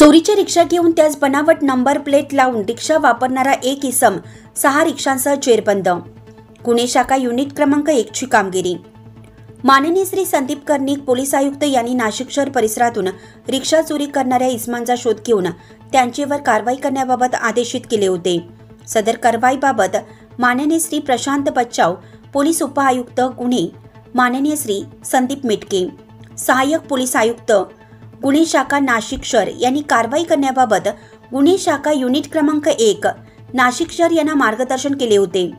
चोरीची रिक्षा घेऊन त्याच बनावट नंबर प्लेट लावून रिक्षा वापरणारा एक इसम 6 रिक्षांसह जेरबंद। गुन्हे शाखा युनिट क्रमांक 1 ची कामगिरी। माननीय श्री संदीप कर्णिक पोलीस आयुक्त यांनी नाशिक शहर परिसरातून रिक्षा चोरी करणाऱ्या इसमांचा शोध घेऊन त्यांच्यावर कारवाई करण्याबाबत आदेशित केले होते। सदर कारवाईबाबत माननीय श्री प्रशांत बच्चाव पोलीस उपआयुक्त गुन्हे, माननीय श्री संदीप मिटके सहाय्यक पोलीस आयुक्त गुन्हे शाखा नाशिक शहर यांनी कारवाई करण्याबाबत गुन्हे शाखा युनिट क्रमांक 1 नाशिक शहर यांना मार्गदर्शन केले होते।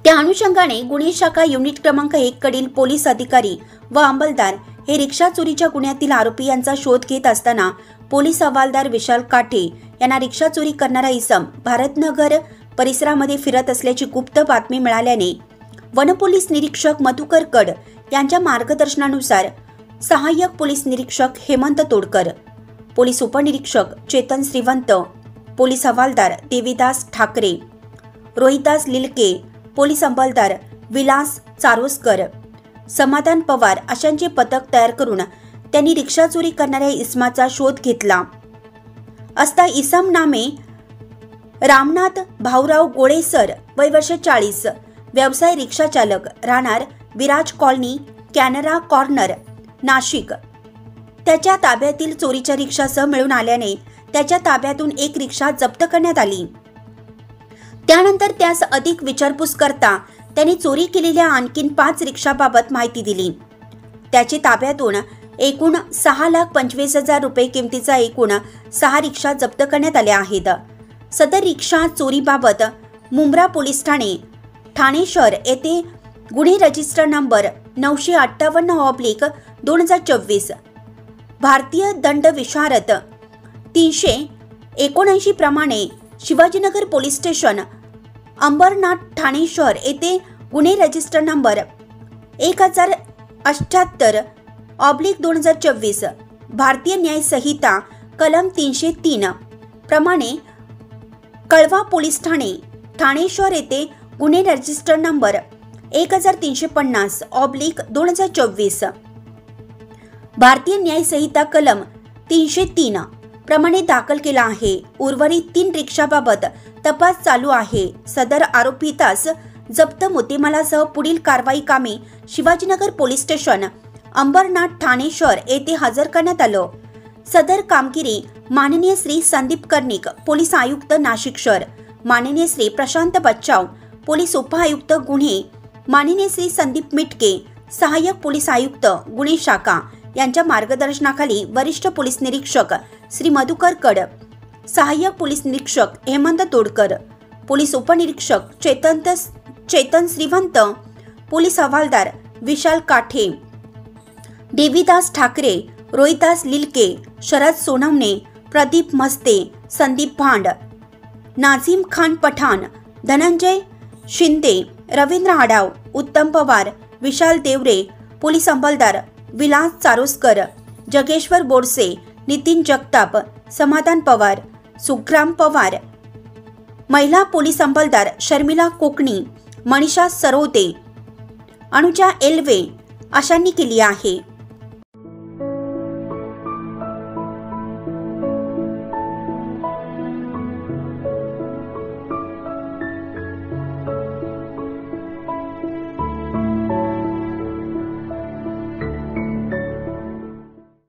त्या अनुषंगाने गुन्हे शाखा युनिट क्रमांक 1 कडील पोलीस अधिकारी व अंमलदार हे रिक्षा चोरीच्या गुन्ह्यातील आरोपी यांचा शोध घेत असताना पोलीस हवालदार विशाल काठे यांना रिक्षा चोरी करणारा इसम भारतनगर परिसरामध्ये फिरत असल्याची गुप्त बातमी मिळाल्याने वनपोलीस निरीक्षक मधुकर कड यांच्या मार्गदर्शनानुसार सहाय्यक पोलीस निरीक्षक हेमंत तोडकर, पोलीस उपनिरीक्षक चेतन श्रीवंत, पोलीस हवालदार देवीदास ठाकरे, रोहिदास लिलके, पोलीस अंमलदार विलास चारोस्कर, समाधान पवार अशांचे पथक तयार करून त्यांनी रिक्षा चोरी करणाऱ्या इसमाचा शोध घेतला असता इसम नामे रामनाथ भाऊराव गोळेसर, वय वर्ष 40, व्यवसाय रिक्षा चालक, राहणार विराज कॉलनी, कॅनरा कॉर्नर, नाशिक, त्याच्या ताब्यातील चोरीच्या रिक्षासह मिळून आल्याने त्याच्या ताब्यातून एक रिक्षा जप्त करण्यात आली। त्यानंतर त्यास अधिक विचारपूस करता त्यांनी चोरी केलेल्या आणखीन 5 रिक्षाबाबत माहिती दिली। त्याच्या ताब्यातून एकूण 6,25,000 रुपये किमतीचा एकूण 6 रिक्षा जप्त करण्यात आल्या आहेत। सदर रिक्षा चोरीबाबत मुंब्रा पोलीस ठाणे शहर येथे गुन्हे रजिस्टर नंबर 958/2024 भारतीय दंड विशारद 379 प्रमाणे शिवाजीनगर पोलीस स्टेशन अंबरनाथ ठाणे शहर येथे गुन्हे रजिस्टर नंबर 1078/2024 भारतीय न्याय संहिता कलम 303 प्रमाणे कळवा पोलीस ठाणे शहर येथे गुन्हे रजिस्टर नंबर 1350/2024 भारतीय न्याय संहिता कलम 303 प्रमाणे दाखल केला आहे। उर्वरित 3 रिक्षाबाबत तपास चालू आहे। सदर आरोपितास जप्त मुद्देमालासह पुढील कारवाई कामे शिवाजीनगर पोलीस स्टेशन अंबरनाथ ठाणे शहर येथे हजर करण्यात आलं। सदर कामगिरी माननीय श्री संदीप कर्णिक पोलीस आयुक्त नाशिक शहर, माननीय श्री प्रशांत बच्चाव पोलीस उपआयुक्त गुन्हे, माननीय श्री संदीप मिटके सहाय्यक पोलीस आयुक्त गुन्हे शाखा यांच्या मार्गदर्शनाखाली वरिष्ठ पोलीस निरीक्षक श्री मधुकर कड, सहाय्यक पोलीस निरीक्षक हेमंत तोडकर, पोलीस उपनिरीक्षक चेतन श्रीवंत, पोलीस हवालदार विशाल काठे, देवीदास ठाकरे, रोहिदास लिलके, शरद सोनवणे, प्रदीप मस्ते, संदीप भांड, नाझीम खान पठाण, धनंजय शिंदे, रवींद्र आडाव, उत्तम पवार, विशाल देवरे, पोलीस अंमलदार विलास चारोस्कर, जगेश्वर बोरसे, नितीन जगताप, समाधान पवार, सुग्राम पवार, महिला पोलीस अंमलदार शर्मिला कोकणी, मनीषा सरोदे, अनुजा एल्वे अशांनी केली आहे।